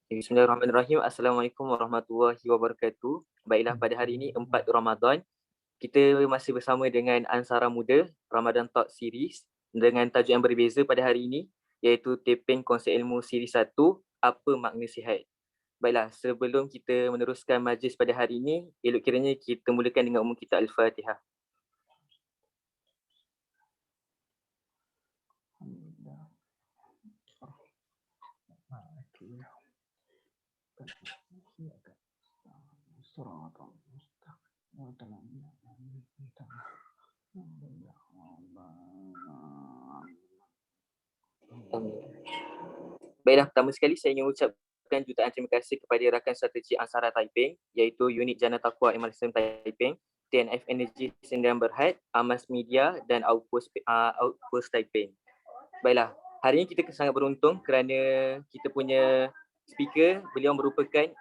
Bismillahirrahmanirrahim. Assalamualaikum warahmatullahi wabarakatuh. Baiklah, pada hari ini 4 Ramadan, kita masih bersama dengan Ansara Muda Ramadan Talk Series dengan tajuk yang berbeza pada hari ini, iaitu taping konsep ilmu siri 1, apa makna sihat. Baiklah, sebelum kita meneruskan majlis pada hari ini, elok kiranya kita mulakan dengan umum kita Al-Fatihah. Baiklah, pertama sekali saya ingin ucapkan jutaan terima kasih kepada rakan strategi Ansara Taiping, iaitu Unit Jana Taqwa Emerson Taiping, TNF Energy Sdn Berhad, Amas Media dan Outpost Taiping. Baiklah, hari ini kita sangat beruntung kerana kita punya speaker, beliau merupakan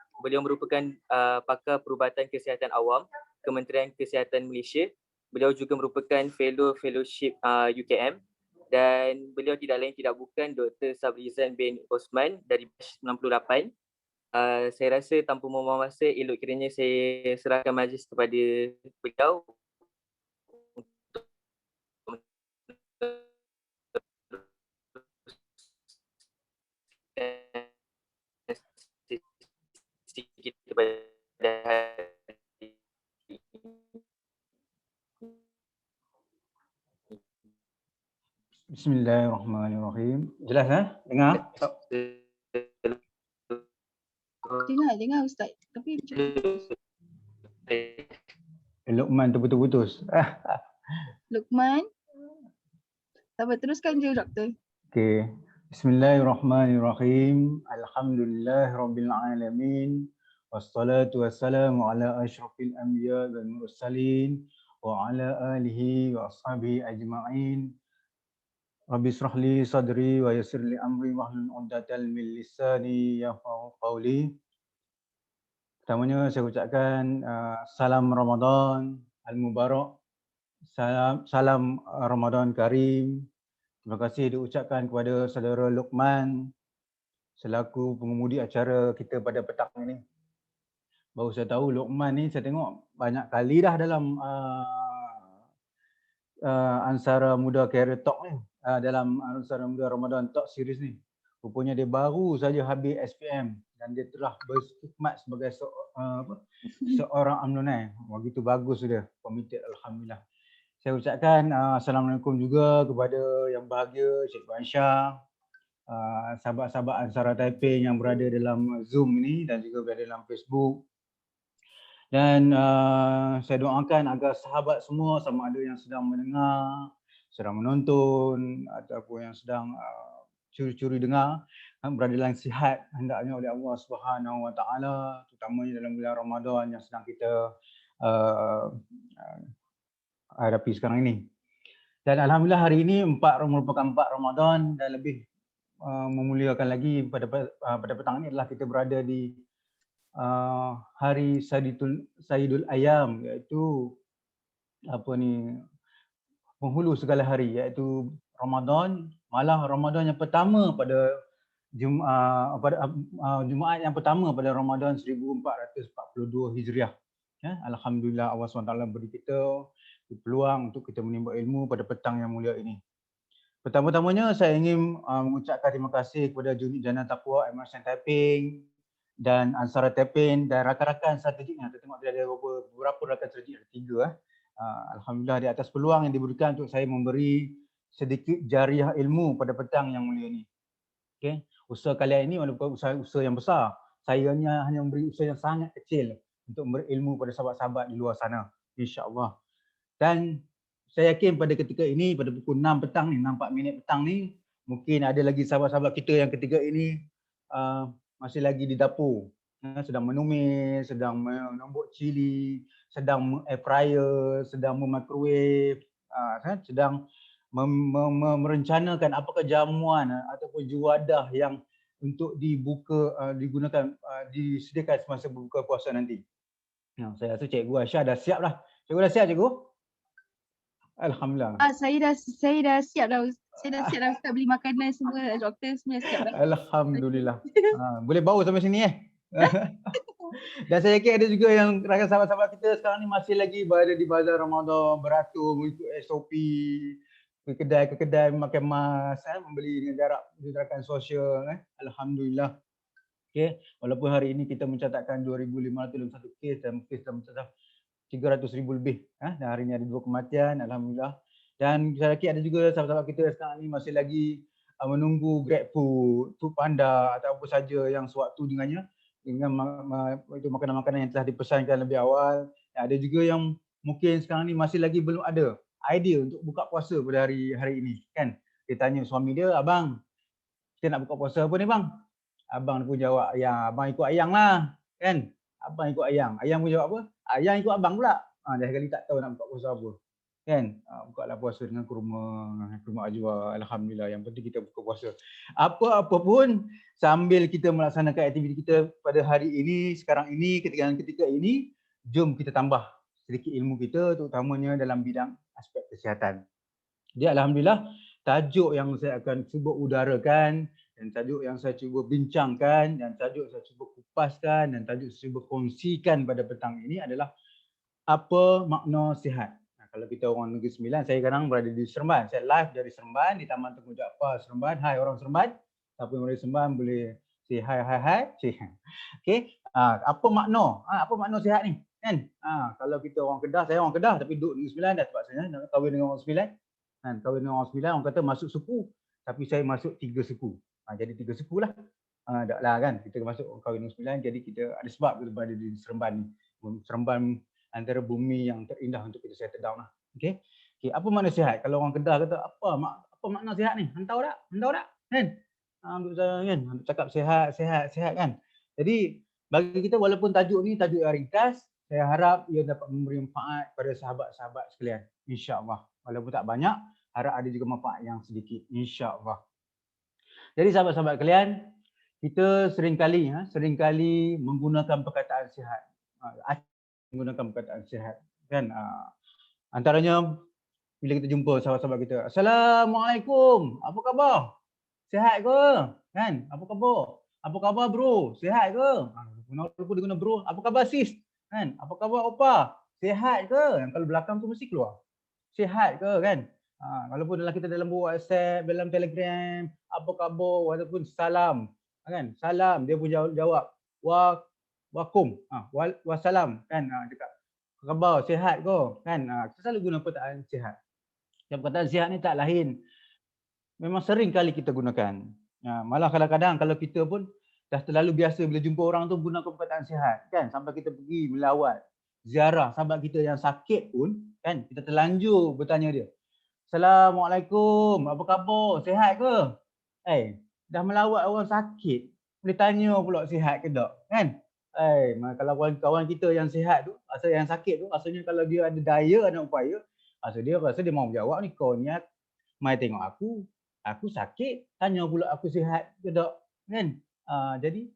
pakar perubatan kesihatan awam Kementerian Kesihatan Malaysia. Beliau juga merupakan fellowship UKM dan beliau tidak lain tidak bukan Dr. Sabrizan bin Osman dari batch 98. Saya rasa tanpa membuang masa, elok kiranya saya serahkan majlis kepada beliau untuk sedikit kepada hari ini. Bismillahirrahmanirrahim. Jelas dengar? Dengar Ustaz. Tapi macam Luqman terputus-putus. Luqman. Sabar, teruskan je doktor. Okey. Bismillahirrahmanirrahim. Alhamdulillahirabbil alamin. Wassalatu wassalamu ala asyrafil anbiya wal mursalin wa ala alihi wa ashabihi ajma'in. Rabbi israh li sadri wa yassir li amri wahlul 'uqdatal min lisani yafqahu qawli. Pertamanya saya ucapkan salam Ramadan al-Mubarak. Salam Ramadan Karim. Terima kasih diucapkan kepada saudara Luqman selaku pengemudi acara kita pada petang ini. Baru saya tahu Luqman ni saya tengok banyak kali dah dalam Ansara Muda Career Talk ni, dalam Ansara Muda Ramadan Talk series ni. Rupanya dia baru saja habis SPM dan dia telah berkhidmat sebagai seorang UMNO. Begitu bagus dia, komited, alhamdulillah. Saya ucapkan Assalamualaikum juga kepada yang bahagia Cikgu Aisyah, sahabat-sahabat Ansara Taiping yang berada dalam Zoom ini dan juga berada dalam Facebook. Dan saya doakan agar sahabat semua, sama ada yang sedang mendengar, sedang menonton ataupun yang sedang curi-curi dengar, berada dalam sihat hendaknya oleh Allah Subhanahu Wa Taala, terutamanya dalam bulan Ramadan yang sedang kita hadapi sekarang ini. Dan alhamdulillah hari ini merupakan 4 Ramadan dan lebih memuliakan lagi pada petang ini adalah kita berada di hari Sayyidul Ayam, iaitu penghulu segala hari, iaitu Ramadan, malam Ramadan yang pertama pada Jumaat yang pertama pada Ramadan 1442 Hijriah. Alhamdulillah Allah SWT beri kita peluang untuk kita menimba ilmu pada petang yang mulia ini. Pertama-tamanya saya ingin mengucapkan terima kasih kepada Unit Jana Taqwa Emerson Taiping dan Ansara Taiping dan rakan-rakan strategiknya. Kita tengok ada beberapa rakan strategik, ada 3. Alhamdulillah di atas peluang yang diberikan untuk saya memberi sedikit jariah ilmu pada petang yang mulia ini. Okay. Usaha kalian ini walaupun usaha yang besar, saya hanya memberi usaha yang sangat kecil untuk memberi ilmu pada sahabat-sahabat di luar sana, insya-Allah. Dan saya yakin pada ketika ini, pada pukul 6 petang ni, 6:04 petang ni, mungkin ada lagi sahabat-sahabat kita yang ketiga ini masih lagi di dapur, sedang menumis, sedang menombok cili, sedang air fryer, sedang memakrowave, sedang merencanakan apakah jamuan ataupun juadah yang untuk disediakan semasa berbuka puasa nanti. Saya rasa Cikgu Aisyah dah siap dah. Cikgu dah siap, Cikgu? Alhamdulillah. Saya dah siap dah. Saya dah siap dah Ustaz beli makanan semua. Doktor semua siap dah. Alhamdulillah. Boleh bawa sampai sini Dan saya yakin ada juga yang rakan sahabat-sahabat kita sekarang ni masih lagi berada di bazar Ramadan, beratur mengikut SOP, ke kedai memakai mask, membeli dengan jarak jarakan sosial. Alhamdulillah. Okay. Walaupun hari ini kita mencatatkan 2,551 kes dan kes dah mencatat 300,000 lebih. Dan hari ini ada 2 kematian, Alhamdulillah. Dan saya yakin ada juga sahabat-sahabat kita sekarang ni masih lagi menunggu GrabFood, Foodpanda atau apa saja yang sewaktu dengannya dengan itu makanan-makanan yang telah dipesankan lebih awal. Ada juga yang mungkin sekarang ni masih lagi belum ada idea untuk buka puasa pada hari ini kan. Dia tanya suami dia, "Abang, kita nak buka puasa apa ni bang?" Abang pun jawab, "Ya, abang ikut ayang lah." Kan? Abang ikut ayang. Ayang pun jawab apa? Ayang ikut abang pula. Dah sekali tak tahu nak buka puasa apa. Kan? Bukalah puasa dengan kurma ajwa. Alhamdulillah, yang penting kita buka puasa. Apa-apa pun sambil kita melaksanakan aktiviti kita pada hari ini, sekarang ini, ketika ini, jom kita tambah sedikit ilmu kita terutamanya dalam bidang aspek kesihatan. Jadi alhamdulillah, tajuk yang saya akan cuba udarakan dan tajuk yang saya cuba bincangkan dan tajuk saya cuba kupaskan dan tajuk saya cuba kongsikan pada petang ini adalah apa makna sihat. Kalau kita orang Negeri Sembilan, saya sekarang berada di Seremban. Saya live dari Seremban di Taman Tengku Jaafar Seremban. Hai orang Seremban. Siapa yang dari Seremban boleh say hi. Okey. Apa makna? Apa makna sihat ni? Kan? Kalau kita orang Kedah, saya orang Kedah tapi duduk Negeri Sembilan dah terpaksa nak kahwin dengan orang Sembilan. Kan, kahwin dengan orang Sembilan, orang kata masuk suku. Tapi saya masuk 3 suku. Jadi 3 suku lah. Tak lah kan, kita masuk kahwin dengan Sembilan, jadi kita ada sebab kita berada di Seremban ni. Seremban antara bumi yang terindah untuk kita settle down lah. Okey. Apa makna sihat? Kalau orang Kedah kata apa makna sihat ni? Hantau tak? Kan? Untuk saya kan, untuk cakap sihat kan. Jadi bagi kita walaupun tajuk ni tajuk yang ringkas, saya harap ia dapat memberi manfaat pada sahabat-sahabat sekalian. InsyaAllah. Walaupun tak banyak, harap ada juga manfaat yang sedikit. InsyaAllah. Jadi sahabat-sahabat sekalian, kita seringkali menggunakan perkataan sihat. Menggunakan perkataan sihat kan, antaranya bila kita jumpa sahabat-sahabat kita, "Assalamualaikum, apa khabar? Sihat ke?" Kan? "Apa khabar bro? Sihat ke?" Walaupun dia guna bro, "Apa khabar sis?" Kan? "Apa khabar opa? Sihat ke?" Yang kalau belakang tu mesti keluar. "Sihat ke?" Kan? Walaupun kita dalam WhatsApp, dalam Telegram, "Apa khabar?" Walaupun salam, kan? Salam, dia pun jawab Wakum, wassalam kan, dekat khabar sihat ke kan, kita selalu guna perkataan sihat. Dan perkataan sihat ni tak lain, memang sering kali kita gunakan. Malah kadang-kadang kalau kita pun dah terlalu biasa bila jumpa orang tu gunakan perkataan sihat kan, sampai kita pergi melawat ziarah sahabat kita yang sakit pun kan, kita terlanjur bertanya dia, "Assalamualaikum, apa khabar? Sihat ke?" Dah melawat orang sakit, boleh tanya pula sihat ke tak kan? Kalau kawan-kawan kita yang sihat tu, yang sakit tu, rasanya kalau dia ada daya, ada upaya, rasa dia mau jawab ni, "Kau ni mai tengok aku sakit, tanya pula aku sihat ke tak?" Kan? Jadi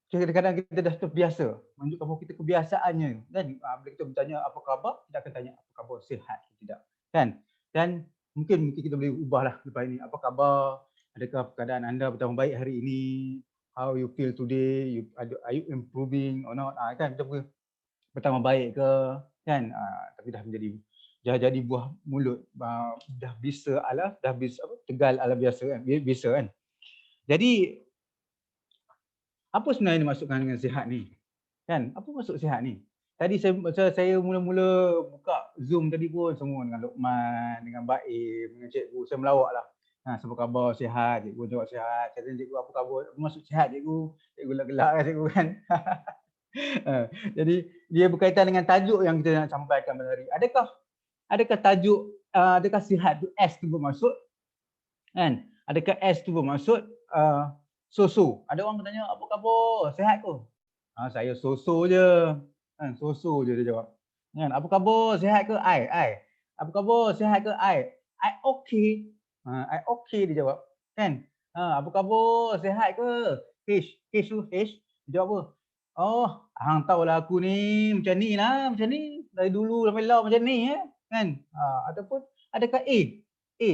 kadang-kadang kita dah terbiasa, menunjukkan bahawa kita kebiasaannya kan. Bila kita bertanya apa khabar, kita akan tanya apa khabar, sihat ke tidak. Kan? Dan mungkin kita boleh ubahlah lepas ini, apa khabar? Adakah keadaan anda bertambah baik hari ini? How you feel today? Are you improving or not? Kan kita bertambah baik ke? Kan? Tapi dah jadi buah mulut, dah bisa tegal ala biasa kan? Biasa kan? Jadi apa sebenarnya dimaksudkan dengan sihat ni? Kan? Apa maksud sihat ni? Tadi saya mula-mula buka Zoom tadi pun semua dengan Luqman, dengan Baim, dengan cikgu, saya melawak lah. Apa khabar? Sihat? Cikgu jawab sihat. Saya tanya cikgu, apa khabar? Apa maksud sihat cikgu? Cikgu gelak-gelak kan cikgu kan. Jadi dia berkaitan dengan tajuk yang kita nak sampaikan pada hari. Adakah tajuk, adakah sihat tu S tu bermaksud? Kan? Adakah S tu bermaksud so-so? Ada orang bertanya, apa khabar? Sihat ke? Saya so-so je. Kan? So-so je dia jawab. Kan? Apa khabar? Sihat ke? I. Apa khabar? Sihat ke? I okay. I okay dia jawab. Kan? Apa khabar? Sihat ke? H. Dia jawab apa? Oh, hang tahulah aku ni macam ni lah. Macam ni. Dari dulu sampai lau macam ni. kan? Ataupun adakah A? A.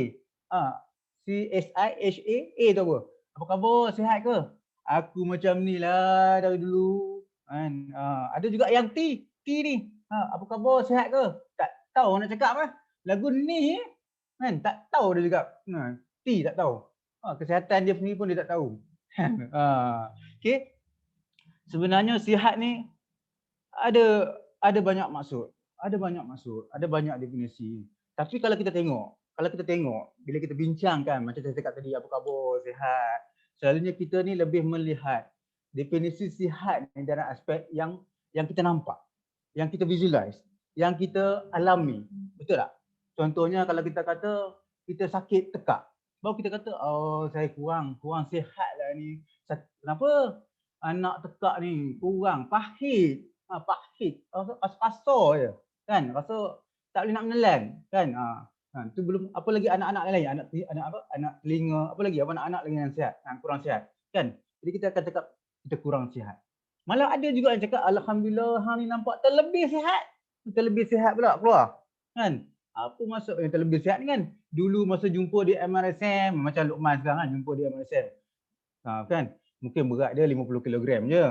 CSIHA tu apa? Apa khabar? Sihat ke? Aku macam ni lah dari dulu. Kan? Ada juga yang T. T ni. Apa khabar? Sihat ke? Tak tahu nak cakap apa. Lagu ni kan? Tak tahu dia cakap. T tak tahu. Kesihatan dia sendiri pun dia tak tahu. Okay. Sebenarnya sihat ni ada banyak maksud. Ada banyak maksud. Ada banyak definisi. Tapi kalau kita tengok, bila kita bincangkan macam saya cakap tadi, apa khabar, sihat. Selalunya kita ni lebih melihat definisi sihat ni dalam aspek yang kita nampak, yang kita visualize, yang kita alami. Betul tak? Contohnya kalau kita kata kita sakit tekak, baru kita kata, oh saya kurang sihat lah ni. Kenapa? Anak tekak ni kurang, pahit. Pahit, kasar je. Kan? Rasa tak boleh nak menelan. Kan? Tu belum, apa lagi anak-anak lain, anak telinga, apa lagi, anak-anak lagi yang sihat, kurang sihat. Kan? Jadi kita akan cakap kita kurang sihat. Malah ada juga yang cakap, alhamdulillah hang ni nampak terlebih sihat. Terlebih sihat pula keluar. Kan? Apa maksud yang terlebih sihat ni kan? Dulu masa jumpa di MRSM, macam Luqman sekarang kan jumpa di MRSM. Kan? Mungkin berat dia 50 kg je.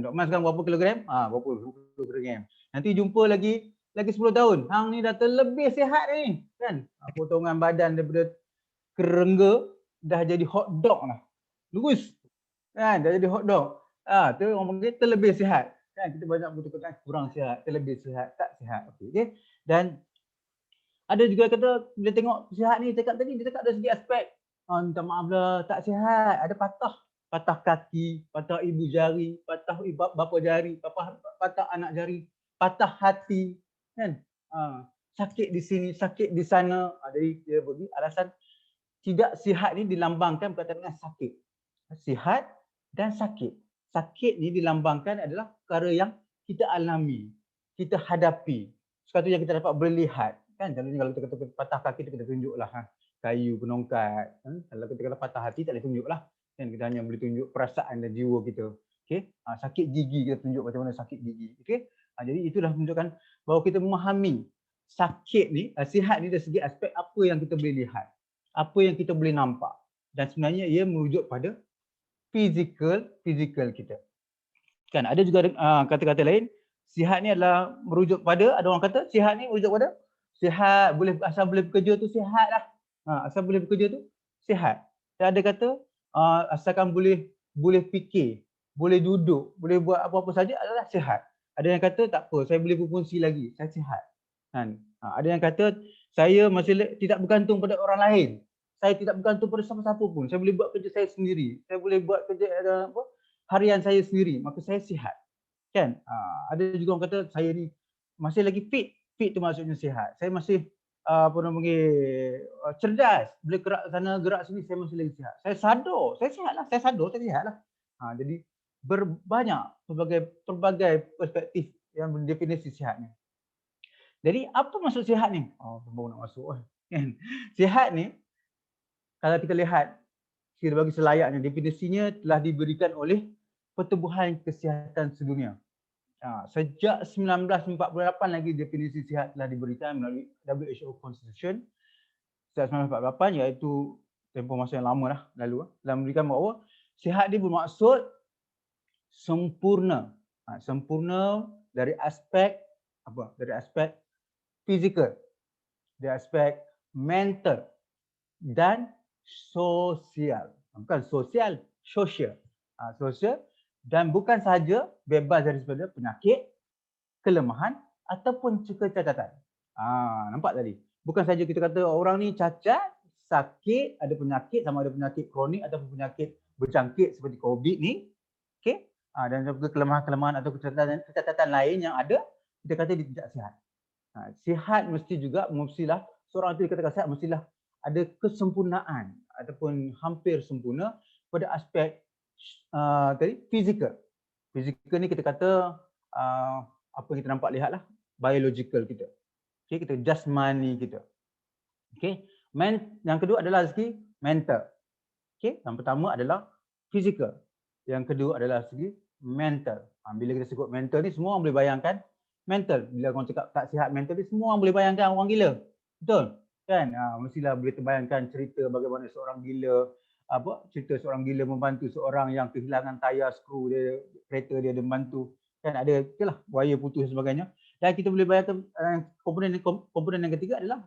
Luqman sekarang berapa kilogram? Berapa 50 kg. Nanti jumpa lagi 10 tahun. Hang ni dah terlebih sihat ni. Kan? Potongan badan daripada kerengga dah jadi hot dog lah. Lurus. Kan? Dah jadi hot dog. Tu orang panggil terlebih sihat. Kan? Kita banyak bertukar kurang sihat, terlebih sihat, tak sihat. Okay. Dan ada juga kata bila tengok sihat ni, cakap tadi, dia cakap dari segi aspek, minta maaf lah, tak sihat. Ada patah kaki, patah ibu jari, patah bapa jari, patah anak jari, patah hati, kan? Sakit di sini, sakit di sana. Jadi dia bagi alasan tidak sihat ni dilambangkan berkaitan dengan sakit. Sihat dan sakit. Sakit ni dilambangkan adalah perkara yang kita alami, kita hadapi. Sesuatu yang kita dapat berlihat. Kan? Contohnya kalau kita kata patah kaki, kita tunjuklah kayu, penongkat. Kalau kita kata patah hati, tak boleh tunjuklah. Kan? Kita hanya boleh tunjuk perasaan dan jiwa kita. Okay? Sakit gigi, kita tunjuk macam mana sakit gigi. Okay? Jadi itulah menunjukkan bahawa kita memahami sakit ni, sihat ni dari segi aspek apa yang kita boleh lihat, apa yang kita boleh nampak. Dan sebenarnya ia merujuk pada fizikal kita. Kan ada juga kata-kata lain, sihat ni adalah merujuk pada, ada orang kata sihat ni merujuk pada sihat, asal boleh bekerja tu sihat lah. Asal boleh bekerja tu sihat. Dan ada kata asalkan boleh fikir, boleh duduk, boleh buat apa-apa saja adalah sihat. Ada yang kata tak apa, saya boleh berfungsi lagi, saya sihat. Kan? Ada yang kata saya masih tidak bergantung pada orang lain. Saya tidak bergantung pada siapa-siapa pun. Saya boleh buat kerja saya sendiri. Saya boleh buat kerja harian saya sendiri. Maka saya sihat. Kan? Ada juga orang kata saya ni masih lagi fit. Fit tu maksudnya sihat. Saya masih cerdas. Boleh gerak sana, gerak sini. Saya masih lagi sihat. Saya sadar. Saya sihat lah. Saya sadar. Saya sihat lah. Jadi berbanyak pelbagai perspektif yang mendefinisi sihat ni. Jadi apa maksud sihat ni? Baru nak masuk kan. Sihat ni kalau kita lihat, kita bagi selayaknya, definisinya telah diberikan oleh Pertubuhan Kesihatan Sedunia. Sejak 1948 lagi definisi sihat telah diberikan melalui WHO Constitution sejak 1948, iaitu tempoh masa yang lama dah lalu, telah memberikan bahawa sihat dia bermaksud sempurna. Sempurna dari aspek apa? Dari aspek fizikal, dari aspek mental dan sosial. Bukan sosial, sosial. Sosial dan bukan sahaja bebas daripada penyakit, kelemahan ataupun kecacatan. Nampak tadi? Bukan saja kita kata orang ni cacat, sakit, ada penyakit, sama ada penyakit kronik ataupun penyakit berjangkit seperti COVID ni. Okey? Dan juga kelemahan-kelemahan atau kecacatan lain yang ada, kita kata dia tidak sihat. Sihat mestilah seorang itu dikatakan sihat mestilah ada kesempurnaan ataupun hampir sempurna pada aspek tadi fizikal. Fizikal ni kita kata apa yang kita nampak lihatlah, biological kita. Okey, kita jasmani kita. Okey. Yang kedua adalah segi mental. Okey, yang pertama adalah fizikal. Yang kedua adalah segi mental. Bila kita sebut mental ni semua orang boleh bayangkan mental. Bila orang cakap tak sihat mental, semua orang boleh bayangkan orang gila. Betul? Kan? Mestilah boleh terbayangkan cerita bagaimana seorang gila, cerita seorang gila membantu seorang yang kehilangan tayar skru dia, kereta dia membantu. Kan ada itulah wire putus dan sebagainya. Dan kita boleh bayangkan komponen yang ketiga adalah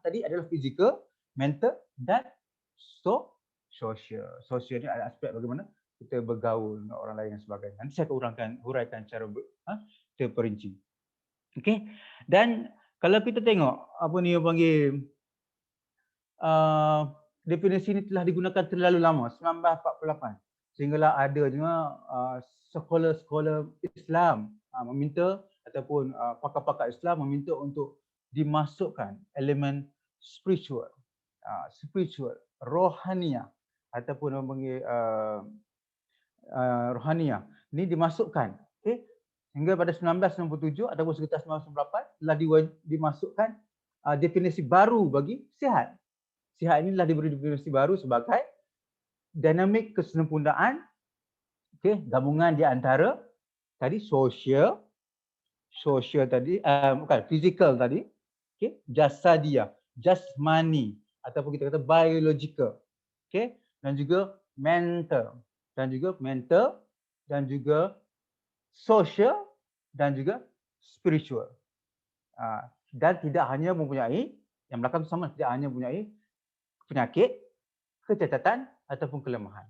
physical, mental dan social. Social ni ada aspek bagaimana kita bergaul dengan orang lain dan sebagainya. Nanti saya akan huraikan secara terperinci. Okey. Dan kalau kita tengok apa ni yang panggil definisi ini telah digunakan terlalu lama, 1948. Sehinggalah ada juga sekolah-sekolah Islam meminta ataupun pakar-pakar Islam meminta untuk dimasukkan elemen spiritual, rohaniah ataupun orang panggil rohaniah. Ini dimasukkan. Okey. Hingga pada 1997 ataupun sekitar 1998 telah dimasukkan definisi baru bagi sihat. Sihat ini telah diberi definisi baru sebagai dinamik kesempurnaan, gabungan di antara tadi social tadi, physical tadi, jasadiah, jasmani ataupun kita kata biological, dan juga mental dan juga social dan juga spiritual. Dan tidak hanya mempunyai, yang belakang itu sama, tidak hanya mempunyai penyakit, kecacatan ataupun kelemahan.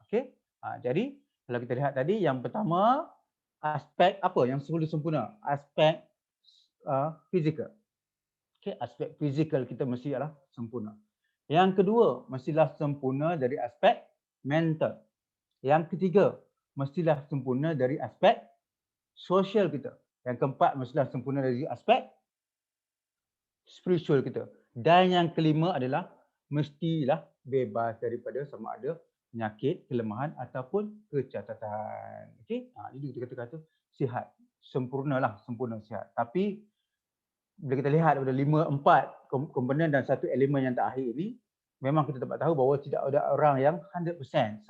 Okey. Jadi kalau kita lihat tadi, yang pertama aspek apa yang sempurna? Aspek fizikal. Okey, aspek fizikal kita mesti adalah sempurna. Yang kedua, mestilah sempurna dari aspek mental. Yang ketiga, mestilah sempurna dari aspek sosial kita. Yang keempat, mestilah sempurna dari aspek spiritual kita. Dan yang kelima adalah mestilah bebas daripada sama ada penyakit, kelemahan ataupun kecacatan. Okey? Jadi kita kata sihat. Sempurna sihat. Tapi bila kita lihat daripada 4 komponen dan 1 elemen yang terakhir ini, memang kita dapat tahu bahawa tidak ada orang yang 100%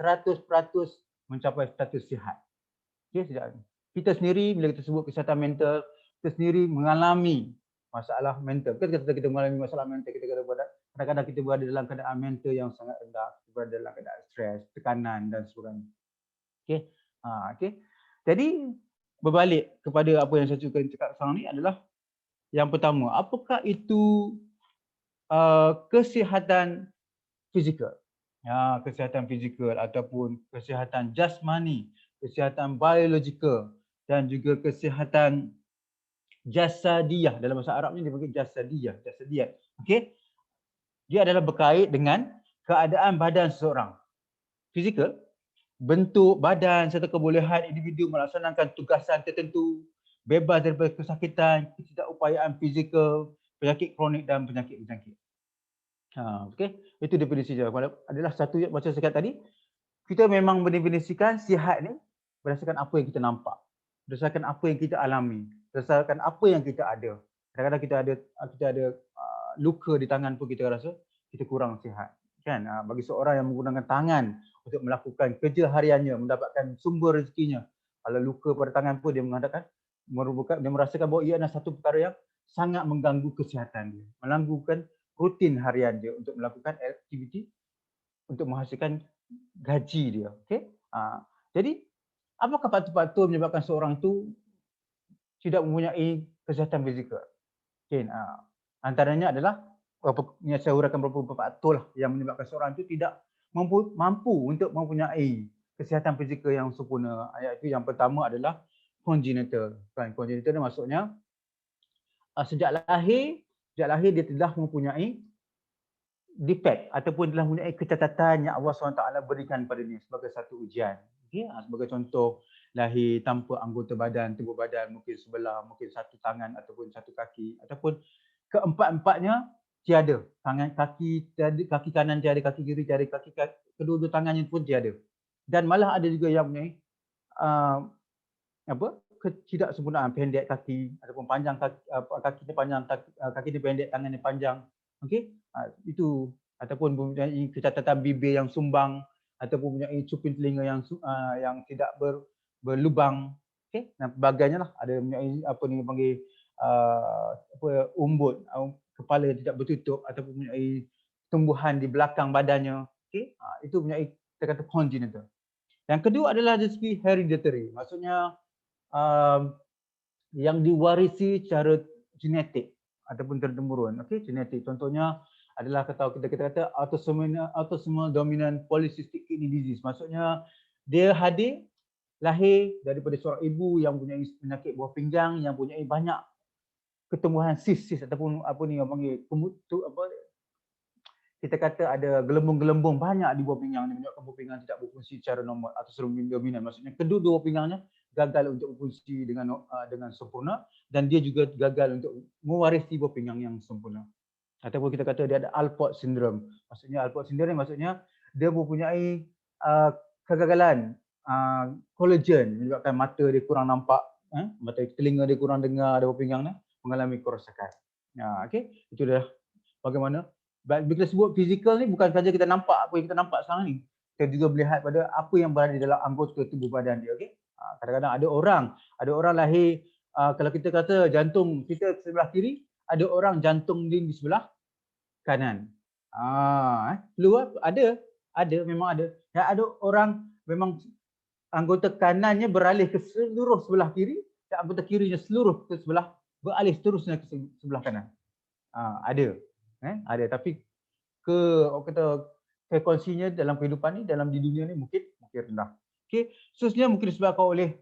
mencapai status sihat. Okey, tidak. Kita sendiri bila kita sebut kesihatan mental, kita sendiri mengalami masalah mental. Kita mengalami masalah mental, kita kadang-kadang kita berada dalam keadaan mental yang sangat rendah, kita berada dalam keadaan stres, tekanan dan sebagainya. Okey. Okey. Jadi berbalik kepada apa yang saya cakap sekarang ni adalah yang pertama, apakah itu kesihatan fizikal? Kesihatan fizikal ataupun kesihatan jasmani, kesihatan biologikal dan juga kesihatan jasadiah. Dalam bahasa Arab ni dipanggil jasadiah. Okey. Dia adalah berkait dengan keadaan badan seseorang. Fizikal, bentuk badan serta kebolehan individu melaksanakan tugasan tertentu, bebas daripada kesakitan, ketidakupayaan fizikal, penyakit kronik dan penyakit-penyakit. Okey, itu definisi dia. Adalah satu yang macam saya kata tadi, kita memang mendefinisikan sihat ni berdasarkan apa yang kita nampak, berdasarkan apa yang kita alami, berdasarkan apa yang kita ada. Kadang-kadang kita ada luka di tangan pun kita rasa kita kurang sihat. Kan? Bagi seorang yang menggunakan tangan untuk melakukan kerja hariannya, mendapatkan sumber rezekinya, kalau luka pada tangan pun dia merasakan bahawa ia adalah satu perkara yang sangat mengganggu kesihatan dia, mengganggukan rutin harian dia untuk melakukan aktiviti untuk menghasilkan gaji dia. Okey. Jadi apakah faktor-faktor menyebabkan seorang tu tidak mempunyai kesihatan fizikal? Okay. Antaranya adalah yang saya uraikan beberapa faktor lah yang menyebabkan seorang itu tidak mampu untuk mempunyai kesihatan fizikal yang sempurna. Iaitu yang pertama adalah congenital. Congenital ni maksudnya sejak lahir dia telah mempunyai defect ataupun telah mempunyai kecacatan yang Allah SWT berikan pada dia sebagai satu ujian. Okay? Sebagai contoh, lahir tanpa anggota badan, tubuh badan, mungkin sebelah, mungkin satu tangan ataupun satu kaki, ataupun keempat-empatnya tiada. Kaki kanan tiada, kaki kiri tiada, kedua-dua tangannya pun tiada. Dan malah ada juga yang mempunyai ketidaksempurnaan, pendek kaki ataupun panjang kakinya panjang, kakinya pendek, tangannya panjang. Okey, itu ataupun mempunyai kecacatan bibir yang sumbang ataupun mempunyai cuping telinga yang tidak berlubang. Okey, dan sebagainya lah. Ada mempunyai apa ni panggil umbut, kepala yang tidak bertutup ataupun mempunyai tumbuhan di belakang badannya. Okey, itu mempunyai kita kata congenital. Yang kedua adalah dari segi hereditary, maksudnya yang diwarisi secara genetik ataupun turun-temurun. Okey, genetik. Contohnya adalah kita kata autosomal dominant polycystic kidney disease. Maksudnya dia lahir daripada seorang ibu yang mempunyai penyakit buah pinggang, yang mempunyai banyak ketumbuhan sis ataupun apa ni orang panggil kita kata ada gelembung-gelembung banyak di buah pinggang ni, menyebabkan buah pinggang tidak berfungsi secara normal atau secara dominan. Maksudnya kedua buah pinggangnya gagal untuk berfungsi dengan sempurna, dan dia juga gagal untuk mewarisi buah pinggang yang sempurna. Ataupun kita kata dia ada Alport syndrome. Maksudnya Alport syndrome ni maksudnya dia mempunyai kegagalan collagen, menyebabkan mata dia kurang nampak, mata telinga dia kurang dengar, ada buah pinggang ni mengalami kerosakan. Okey, itu dah bagaimana. Bila kita sebut fizikal ni bukan saja kita nampak apa yang kita nampak sekarang ni. Kita juga melihat pada apa yang berada di dalam anggota tubuh badan dia. Okey. Kadang-kadang ada orang lahir kalau kita kata jantung kita sebelah kiri, ada orang jantung dia di sebelah kanan. Keluar memang ada. Dan ada orang memang anggota kanannya beralih ke sebelah kiri, dan anggota kirinya seluruh ke sebelah beralih seterusnya ke sebelah kanan. Ada. Ada, tapi frekuensinya dalam kehidupan ni, di dunia ni mungkin rendah. Okey, khususnya mungkin disebabkan oleh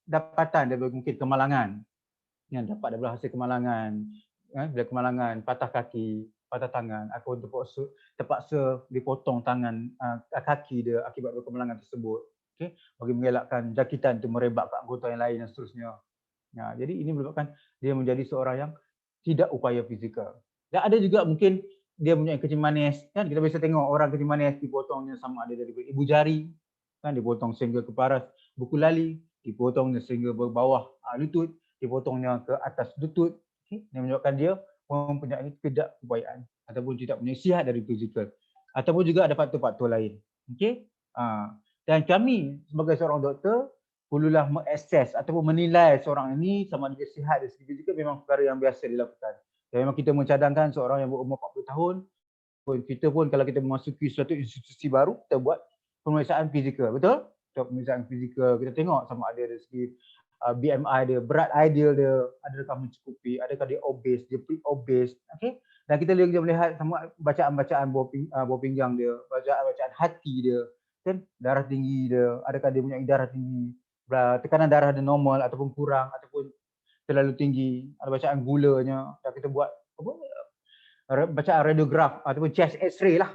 dapatan daripada mungkin kemalangan. Yang dapat daripada hasil kemalangan, bila kemalangan, patah kaki, patah tangan, atau terpaksa dipotong tangan kaki dia akibat kemalangan tersebut. Okey, bagi mengelakkan jangkitan itu merebak ke anggota yang lain dan seterusnya. Jadi ini menyebabkan dia menjadi seorang yang tidak upaya fizikal. Dan ada juga mungkin dia punya kencing manis, kan kita biasa tengok orang kencing manis dipotongnya sama ada daripada ibu jari, kan dipotong sehingga ke paras buku lali, dipotongnya sehingga ke bawah lutut, dipotongnya ke atas lutut. Okay? Yang menyebabkan dia mempunyai ketidakupayaan ataupun tidak punya sihat dari fizikal. Ataupun juga ada faktor-faktor lain. Okey? Dan kami sebagai seorang doktor perlulah mengakses ataupun menilai seorang ini sama ada dia sihat dari segi fizikal, memang perkara yang biasa dilakukan. Dan memang kita mencadangkan seorang yang berumur 40 tahun, kita pun kalau kita memasuki suatu institusi baru, kita buat pemeriksaan fizikal, betul? Kita pemeriksaan fizikal, kita tengok sama ada dari segi BMI dia, berat ideal dia, adakah mencukupi, adakah dia obese, dia pre-obese, okay? Dan kita melihat sama bacaan-bacaan buah pinggang dia, bacaan hati dia, kan? Darah tinggi dia, adakah dia punya darah tinggi, tekanan darah dia normal ataupun kurang ataupun terlalu tinggi, ada bacaan gulanya, dan kita buat bacaan radiograf ataupun chest x-ray lah,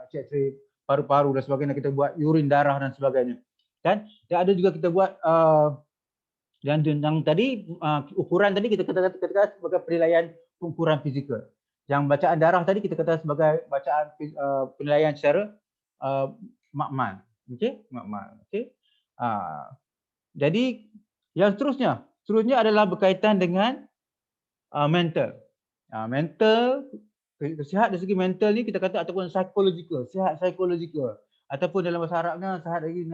chest x-ray paru-paru dan sebagainya, kita buat urin darah dan sebagainya. Dan ada juga kita buat dan yang tadi ukuran tadi kita katakan sebagai penilaian ukuran fizikal. Yang bacaan darah tadi kita katakan sebagai bacaan penilaian secara makmal. Okey, makmal. Okey. Jadi yang seterusnya adalah berkaitan dengan mental. Mental, sihat dari segi mental ni kita kata ataupun psychological, sihat psychological, ataupun dalam bahasa Arabnya sihat dari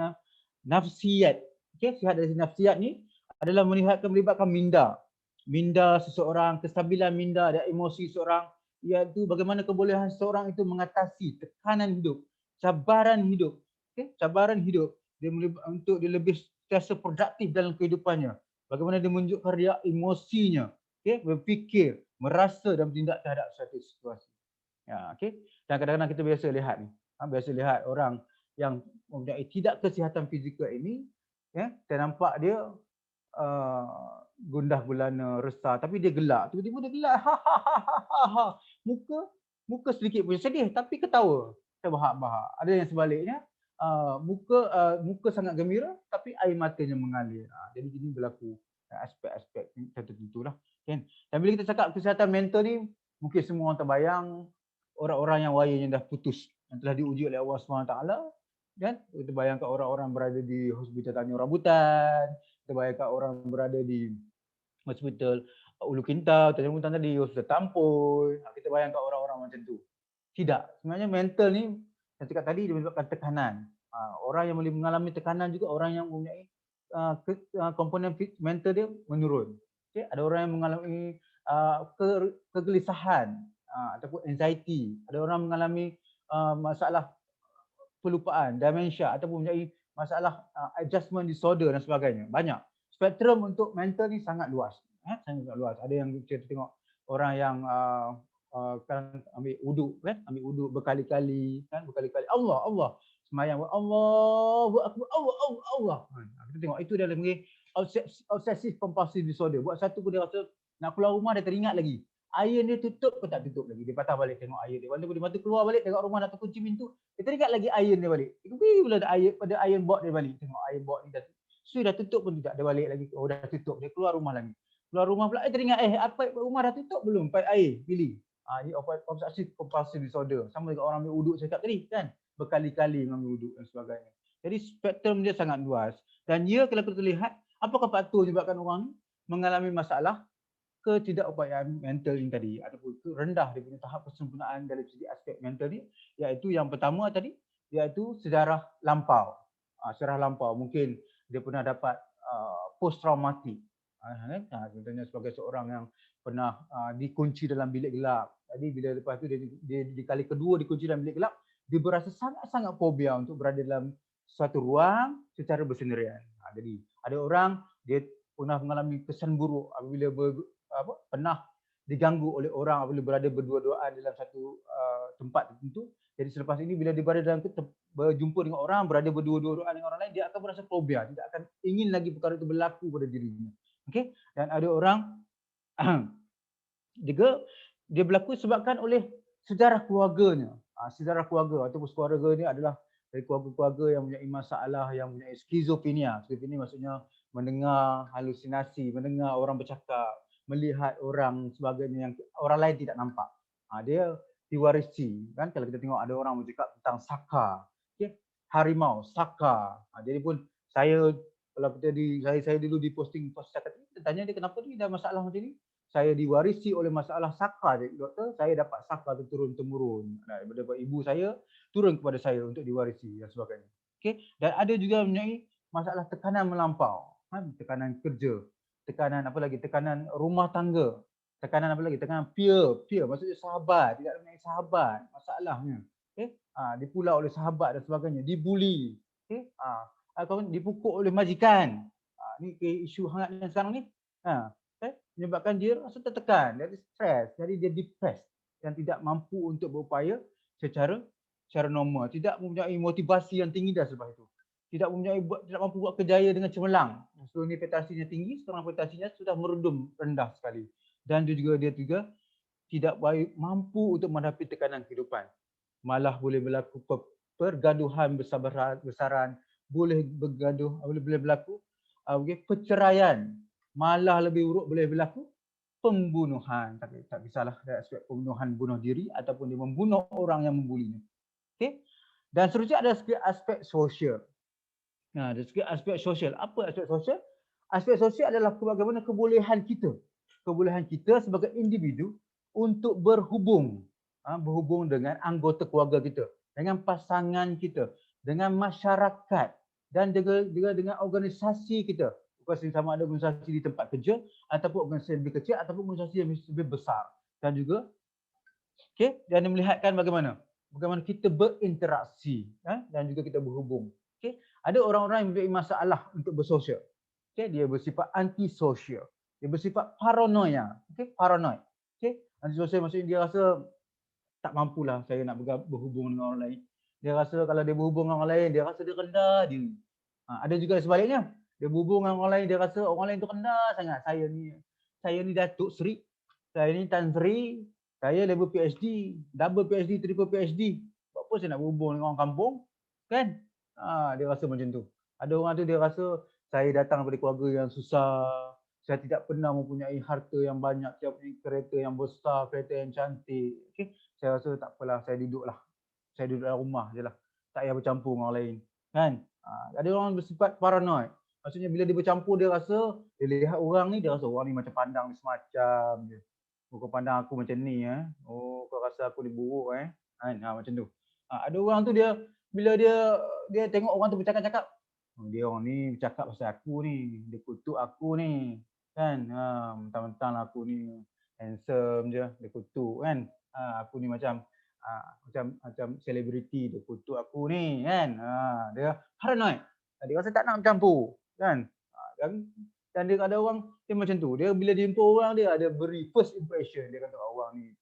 nafsiyat. Okey, sihat dari nafsiyat ni adalah melibatkan minda seseorang, kestabilan minda dan emosi seseorang, iaitu bagaimana kebolehan seseorang itu mengatasi tekanan hidup, cabaran hidup. Okey, cabaran hidup dia untuk dia lebih sentiasa produktif dalam kehidupannya. Bagaimana dia menunjukkan dia emosinya, okey, berfikir, merasa dan bertindak terhadap suatu situasi. Okey. Dan kadang-kadang kita biasa lihat ni, biasa lihat orang yang mempunyai tidak kesihatan fizikal ini, kita nampak dia gundah gulana, resah, tapi dia gelak. Tiba-tiba dia gelak. Muka sedikit pun sedih tapi ketawa. Terbahak-bahak. Ada yang sebaliknya, muka sangat gembira tapi air matanya mengalir. Jadi ini berlaku aspek-aspek tertentu lah. Kan? Dan bila kita cakap kesihatan mental ni, mungkin semua orang terbayang orang-orang yang wayanya dah putus, yang telah diuji oleh Allah SWT. Kan? Kita bayangkan orang-orang berada di hospital Tanjung Rambutan, kita bayangkan orang berada di hospital Ulu Kintau, Tanjung Rambutan tadi, hospital Tampoi. Kita bayangkan orang-orang macam tu. Tidak. Sebenarnya mental ni, saya cakap tadi, dia menyebabkan tekanan. Orang yang mengalami tekanan juga orang yang mempunyai komponen mental dia menurun. Okay? Ada orang yang mengalami kegelisahan ataupun anxiety. Ada orang mengalami masalah pelupaan, dementia ataupun mempunyai masalah adjustment disorder dan sebagainya. Banyak. Spektrum untuk mental ni sangat luas. Sangat luas. Ada yang kita tengok orang yang kan ambil wuduk kan, ambil wuduk berkali-kali kan, berkali-kali Allah semayang Allahu akbar Allah. Kita tengok itu dia panggil obsessive compulsive disorder. Buat satu pun dia rasa nak keluar rumah dia teringat lagi. Iron dia tutup ke tak tutup lagi. Dia patah balik tengok iron dia. Walaupun dia mata keluar balik tengok rumah nak terkunci pintu, dia teringat lagi iron dia balik. Dia pula ada iron board dia balik. Tengok iron board ni dah tutup pun tidak, dia balik lagi. Oh dah tutup, dia keluar rumah lagi. Keluar rumah pula teringat apa rumah dah tutup belum? Paip air pilih. Ini obsessive compulsive disorder. Sama dengan orang ambil wuduk cakap tadi kan. Berkali-kali mengambil wuduk dan sebagainya. Jadi spektrum dia sangat luas. Dan ia kalau kita lihat, apakah faktor menyebabkan orang ni mengalami masalah ketidakupayaan mental ini tadi ataupun rendah dia punya tahap kesempurnaan dari segi aspek mental ni, iaitu yang pertama tadi iaitu sejarah lampau. Sejarah lampau mungkin dia pernah dapat post traumatik. Contohnya sebagai seorang yang pernah dikunci dalam bilik gelap. Jadi bila lepas tu dia di kali kedua dikunci dalam bilik gelap, dia berasa sangat-sangat fobia untuk berada dalam suatu ruang secara bersendirian. Jadi ada orang dia pernah mengalami kesan buruk apabila pernah diganggu oleh orang apabila berada berdua-duaan dalam satu tempat tertentu. Jadi selepas ini bila dia berada dalam berjumpa dengan orang, berada berdua-duaan dengan orang lain, dia akan berasa fobia, tidak akan ingin lagi perkara itu berlaku pada dirinya. Okey? Dan ada orang juga dia berlaku sebabkan oleh sejarah keluarganya. Sejarah keluarga ataupun keluarga ni adalah dari keluarga-keluarga yang mempunyai masalah, yang mempunyai skizofrenia. Skizofrenia maksudnya mendengar halusinasi, mendengar orang bercakap, melihat orang sebagainya yang orang lain tidak nampak. Dia diwarisi kan. Kalau kita tengok ada orang bercakap tentang saka, okay? Harimau, saka. Jadi pun saya kalau kita saya dulu di posting post cakap ni, kita tanya dia kenapa ni ada masalah macam ni. Saya diwarisi oleh masalah saka, doktor. Saya dapat saka tu turun temurun daripada ibu saya turun kepada saya untuk diwarisi dan sebagainya. Okey, dan ada juga mempunyai masalah tekanan melampau, tekanan kerja, tekanan apa lagi, tekanan rumah tangga, tekanan apa lagi, tekanan peer maksudnya sahabat, tidak mempunyai sahabat, masalahnya. Okey, dipula oleh sahabat dan sebagainya, dibuli, okey, atau dipukul oleh majikan. Ni isu hangat yang sekarang ni. Menyebabkan dia rasa tertekan, dia stres, jadi dia depressed dan tidak mampu untuk berupaya secara normal, tidak mempunyai motivasi yang tinggi dah selepas itu. Tidak mampu buat kerjaya dengan cemerlang. Sebelum ni prestasinya tinggi, sekarang prestasinya sudah merendum rendah sekali. Dan dia juga tidak mampu untuk menghadapi tekanan kehidupan. Malah boleh berlaku pergaduhan besar-besaran, boleh berlaku perceraian, malah lebih buruk boleh berlaku pembunuhan. Tak kisahlah dari aspek pembunuhan, bunuh diri ataupun dia membunuh orang yang membulinya. Okey. Dan seterusnya ada aspek sosial. Dari segi aspek sosial, apa aspek sosial? Aspek sosial adalah bagaimana kebolehan kita sebagai individu untuk berhubung dengan anggota keluarga kita, dengan pasangan kita, dengan masyarakat dan juga dengan organisasi kita. Bukan sama ada organisasi di tempat kerja ataupun organisasi lebih kecil ataupun organisasi yang lebih besar. Dan juga dan melihatkan bagaimana kita berinteraksi dan juga kita berhubung. Ada orang-orang yang mempunyai masalah untuk bersosial. Dia bersifat antisosial. Dia bersifat paranoia. Paranoid. Antisosial maksudnya dia rasa tak mampulah saya nak berhubung dengan orang lain. Dia rasa kalau dia berhubung dengan orang lain, dia rasa dia rendah diri. Ada juga sebaliknya. Dia berhubung dengan orang lain, dia rasa orang lain tu rendah sangat. Saya ni Datuk Seri, saya ni Tan Sri, saya level PhD, double PhD, triple PhD. Buat apa saya nak berhubung dengan orang kampung? Kan? Dia rasa macam tu. Ada orang tu dia rasa saya datang daripada keluarga yang susah, saya tidak pernah mempunyai harta yang banyak, saya punya kereta yang besar, kereta yang cantik. Saya rasa tak apalah, saya duduk dalam rumah je lah. Tak payah bercampur dengan orang lain. Kan? Ada orang bersifat paranoid. Maksudnya bila dia bercampur, dia rasa, dia lihat orang ni, dia rasa orang ni macam pandang semacam je. Kau pandang aku macam ni, oh kau rasa aku ni buruk, kan? Macam tu. Ada orang tu dia, bila dia tengok orang tu bercakap-cakap, dia orang ni bercakap pasal aku ni, dia kutuk aku ni. kan. Mentang-mentang aku ni handsome je, dia kutuk kan. Aku ni macam selebriti, dia kutuk aku ni kan. Dia paranoid. Dia rasa tak nak bercampur kan. Dan dia ada orang dia macam tu. Dia bila dia jumpa orang dia ada beri first impression. Dia kata orang ni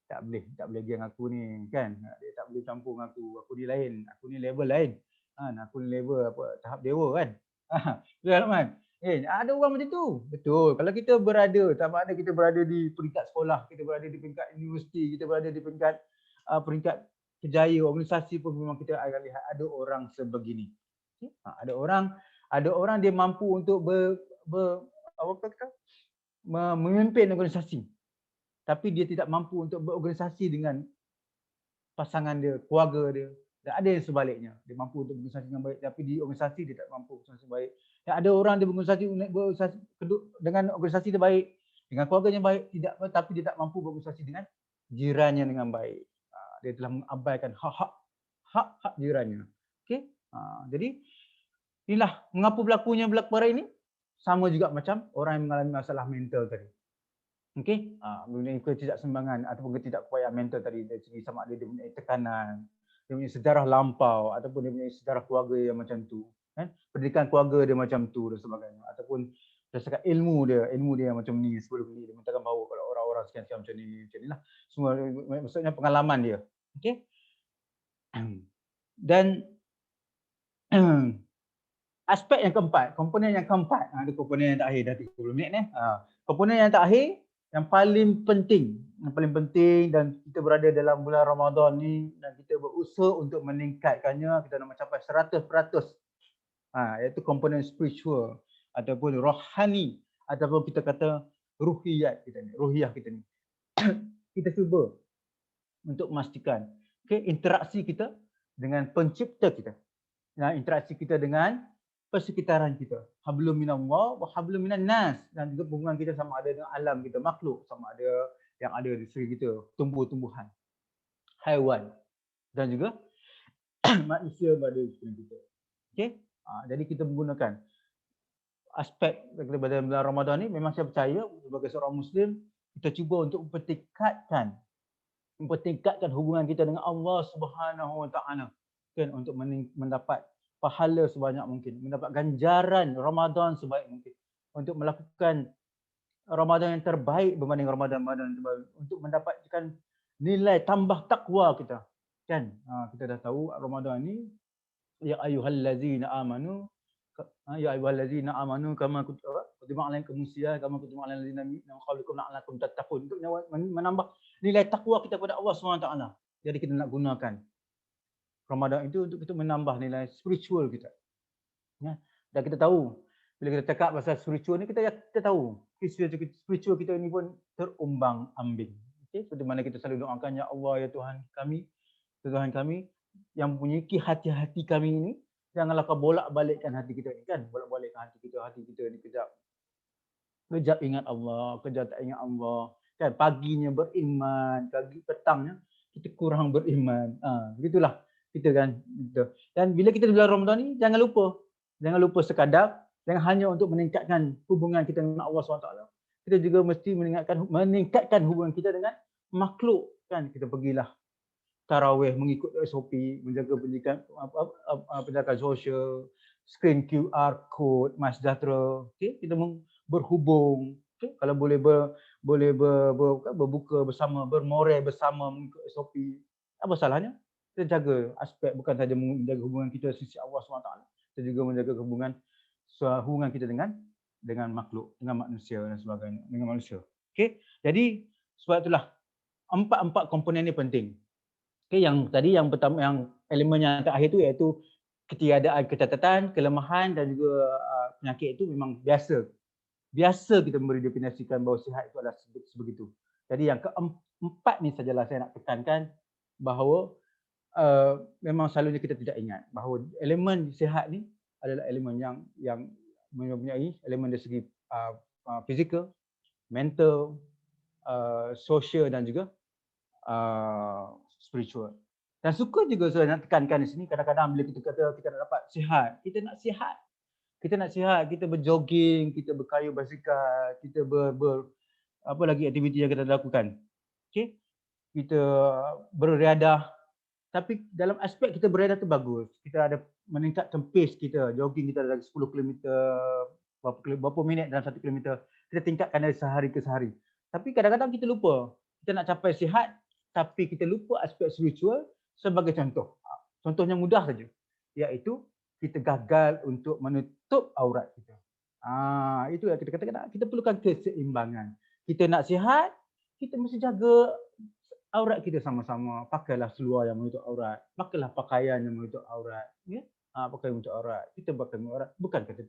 tak boleh geng aku ni kan. Dia tak boleh campur dengan aku ni lain, aku ni level lain kan, aku ni level tahap dewa kan. Betul Rahman? Ada orang macam tu. Betul. Kalau kita berada, sama ada kita berada di peringkat sekolah, kita berada di peringkat universiti, kita berada di peringkat kejaya organisasi pun, memang kita akan lihat ada orang sebegini. Ada orang dia mampu untuk memimpin organisasi, tapi dia tidak mampu untuk berorganisasi dengan pasangan dia, keluarga dia. Dan ada yang sebaliknya, dia mampu untuk berorganisasi dengan baik, tapi di organisasi dia tak mampu berorganisasi baik. Dan ada orang dia berorganisasi dengan organisasi dia baik, dengan keluarganya baik, tapi dia tak mampu berorganisasi dengan jirannya dengan baik. Dia telah mengabaikan hak jirannya. Okey? Jadi inilah mengapa berlaku perkara ini, sama juga macam orang yang mengalami masalah mental tadi. Okey, mengenai ketidakseimbangan ataupun ketidakkuatan mental tadi, dari segi sama ada dia mempunyai tekanan, dia mempunyai sejarah lampau ataupun dia mempunyai sejarah keluarga yang macam tu, kan? Pendidikan keluarga dia macam tu dan sebagainya, ataupun berdasarkan ilmu dia macam ni sebelum ni, dia mengatakan bahawa kalau orang-orang sekian-sekian macam ni lah. Semua maksudnya pengalaman dia. Okey. Dan aspek yang keempat, komponen yang keempat, ada komponen yang terakhir, dah 30 minit ni. Komponen yang terakhir, yang paling penting dan kita berada dalam bulan Ramadan ni dan kita berusaha untuk meningkatkannya, kita nak mencapai 100%. Iaitu komponen spiritual ataupun rohani, ataupun kita kata ruhiyah kita ni. Kita cuba untuk memastikan interaksi kita dengan pencipta kita. Interaksi kita dengan persekitaran kita. Hablum minallah wa hablum minan nas. Dan juga hubungan kita sama ada dengan alam kita, makhluk, sama ada yang ada di sekeliling kita, tumbuh-tumbuhan, haiwan dan juga manusia pada sekeliling kita. Okey? Jadi kita menggunakan aspek daripada bulan Ramadan ni, memang saya percaya sebagai seorang Muslim, kita cuba untuk mempertingkatkan hubungan kita dengan Allah Subhanahu Wa Taala, kan, untuk mendapat pahala sebanyak mungkin, mendapat ganjaran Ramadan sebaik mungkin, untuk melakukan Ramadan yang terbaik berbanding Ramadan untuk mendapatkan nilai tambah takwa kita, kan. Kita dah tahu Ramadan ni, ya ayyuhallazina amanu kama kutiba alaikum siyam kama kutiba alal ladzina min qablikum la'allakum tattaqun, untuk menambah nilai takwa kita kepada Allah SWT. Jadi kita nak gunakan Ramadan itu untuk kita menambah nilai spiritual kita. Dan kita tahu, bila kita cakap pasal spiritual ni, kita tahu spiritual kita ini pun terumbang ambing. Seperti mana kita selalu doakan, ya Allah, ya Tuhan kami yang mempunyai hati-hati kami ini, janganlah kau bolak-balikkan hati kita ni, kan. Bolak-balikkan hati kita ni, kejap ingat Allah, kejap tak ingat Allah, kan. Paginya beriman, petangnya kita kurang beriman. Begitulah kita, kan. Dan bila kita di bulan Ramadan ni, jangan lupa sekadar, jangan hanya untuk meningkatkan hubungan kita dengan Allah SWT. Kita juga mesti meningkatkan hubungan kita dengan makhluk, kan. Kita pergilah tarawih mengikut SOP, menjaga pendidikan sosial, screen QR code, MySejahtera. Kita berhubung, kalau boleh berbuka bersama, bermoral bersama mengikut SOP. Apa salahnya? Kita jaga aspek, bukan saja menjaga hubungan kita sisi Allah SWT, kita juga menjaga hubungan kita dengan makhluk, dengan manusia dan sebagainya, dengan manusia. Okey, jadi sebab itulah empat komponen ni penting. Okey, yang pertama, yang elemen yang terakhir tu, iaitu ketiadaan catatan, kelemahan dan juga penyakit, itu memang biasa kita memberi definisikan bahawa sihat itu adalah sebegitu. Jadi yang keempat ni sajalah saya nak tekankan, bahawa memang selalunya kita tidak ingat bahawa elemen sihat ni adalah elemen yang mempunyai elemen dari segi fizikal, mental, sosial dan juga spiritual. Dan suka juga saya nak tekankan di sini, kadang-kadang bila kita kata kita nak dapat sihat, kita nak sihat Kita nak sihat, kita berjogging, kita berkayuh basikal, kita apa lagi aktiviti yang kita lakukan. Okey. Kita beriadah. Tapi dalam aspek kita beriadah tu bagus. Kita ada meningkatkan pace kita. Jogging kita ada 10 km, berapa minit dalam 1 km. Kita tingkatkan dari sehari ke sehari. Tapi kadang-kadang kita lupa. Kita nak capai sihat tapi kita lupa aspek spiritual sebagai contoh. Contohnya mudah saja. Iaitu kita gagal untuk menutup aurat kita. Itu yang kita katakan, kita perlukan keseimbangan. Kita nak sihat, kita mesti jaga aurat kita sama-sama. Pakailah seluar yang menutup aurat. Pakailah pakaian yang menutup aurat. Ya? Pakaian menutup aurat. Kita pakai menutup aurat. Bukan kata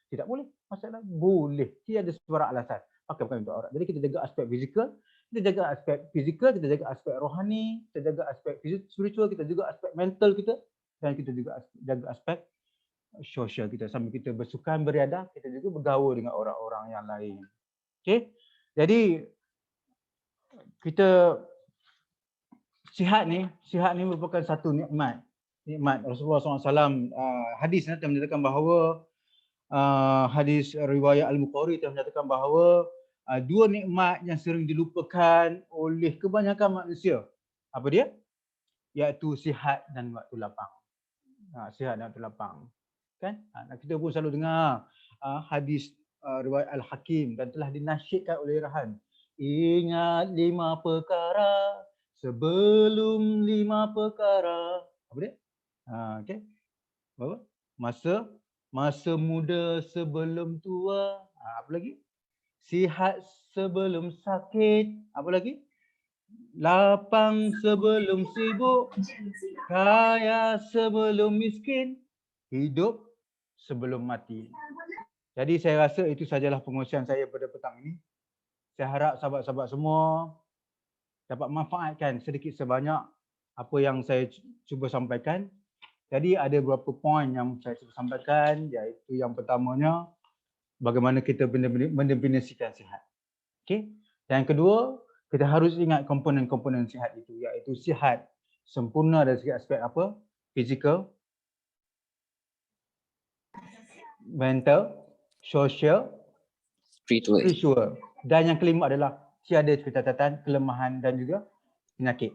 tidak boleh. Masalah boleh. Tiada sebarang alasan. Pakai pakaian menutup aurat. Jadi kita jaga aspek fizikal. Kita jaga aspek fizikal. Kita jaga aspek rohani. Kita jaga aspek spiritual. Kita jaga aspek mental kita. Dan kita juga jaga aspek sosial kita. Sambil kita bersukan beriadah, kita juga bergaul dengan orang-orang yang lain. Okey. Jadi kita sihat ni merupakan satu nikmat. Nikmat Rasulullah SAW. Hadis telah menyatakan bahawa hadis riwayat Al-Bukhari telah menyatakan bahawa dua nikmat yang sering dilupakan oleh kebanyakan manusia. Apa dia? Iaitu sihat dan waktu lapang. Sihat dan waktu lapang. Kan? Kita pun selalu dengar hadis riwayat Al-Hakim dan telah dinasyidkan oleh Rahan. Ingat 5 perkara sebelum 5 perkara. Apa dia? Okey. Apa? Masa muda sebelum tua. Apa lagi? Sihat sebelum sakit. Apa lagi? Lapang sebelum sibuk. Kaya sebelum miskin. Hidup sebelum mati. Jadi saya rasa itu sajalah pengursian saya pada petang ini. Saya harap sahabat-sahabat semua dapat manfaatkan sedikit sebanyak apa yang saya cuba sampaikan. Jadi ada beberapa poin yang saya cuba sampaikan, iaitu yang pertamanya bagaimana kita mendefinisikan sihat. Okey. Yang kedua, kita harus ingat komponen-komponen sihat itu, iaitu sihat sempurna dari segi aspek apa? Fizikal, mental, sosial, spiritual. Dan yang kelima adalah tiada catatan, kelemahan dan juga penyakit.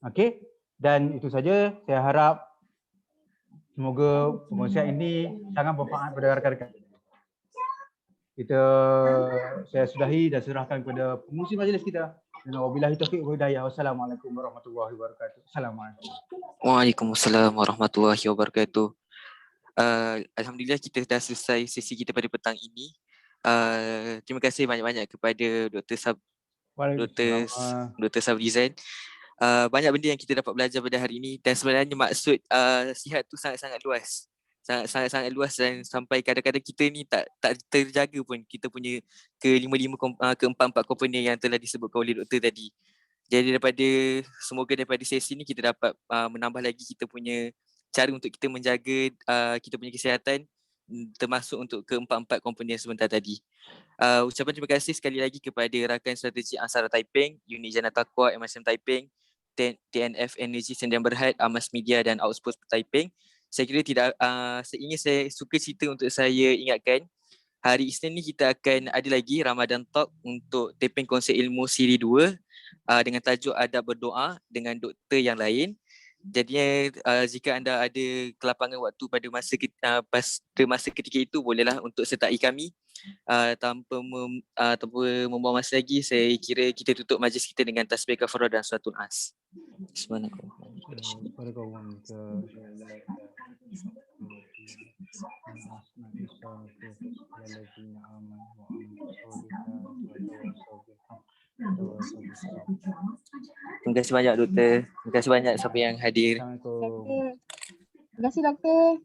Okey. Dan itu saja, saya harap semoga pengursian ini sangat bermanfaat pada rakan-rakan. Saya sudahi dan serahkan kepada pengurusi majlis kita. Wabillahi taufiq wal hidayah. Wassalamualaikum warahmatullahi wabarakatuh. Assalamualaikum. Waalaikumsalam warahmatullahi wabarakatuh. Alhamdulillah kita dah selesai sesi kita pada petang ini. Terima kasih banyak-banyak kepada Dr. Sabri Zain. Banyak benda yang kita dapat belajar pada hari ini dan sebenarnya maksud sihat tu sangat-sangat luas. Sangat-sangat luas dan sampai kadang-kadang kita ni tak terjaga pun kita punya keempat-empat komponen yang telah disebutkan oleh doktor tadi. Jadi semoga daripada sesi ni kita dapat menambah lagi kita punya cara untuk kita menjaga kita punya kesihatan, termasuk untuk keempat-empat komponen sebentar tadi. Ucapan terima kasih sekali lagi kepada rakan strategi Ansara Taiping, Unit Jana Taqwa MSM Taiping, TNF Energy Sdn Berhad, Amas Media dan Outpost Taiping. Saya kira saya suka cerita untuk saya ingatkan, hari Isnin ni kita akan ada lagi Ramadan Talk untuk taping konsep ilmu siri 2 dengan tajuk Adab Berdoa dengan doktor yang lain. Jadinya jika anda ada kelapangan waktu pada masa ketika itu, bolehlah untuk sertai kami. Tanpa membuang masa lagi, saya kira kita tutup majlis kita dengan tasbih kafarah dan suratul As. Terima kasih banyak doktor. Terima kasih banyak siapa yang hadir. Terima kasih doktor.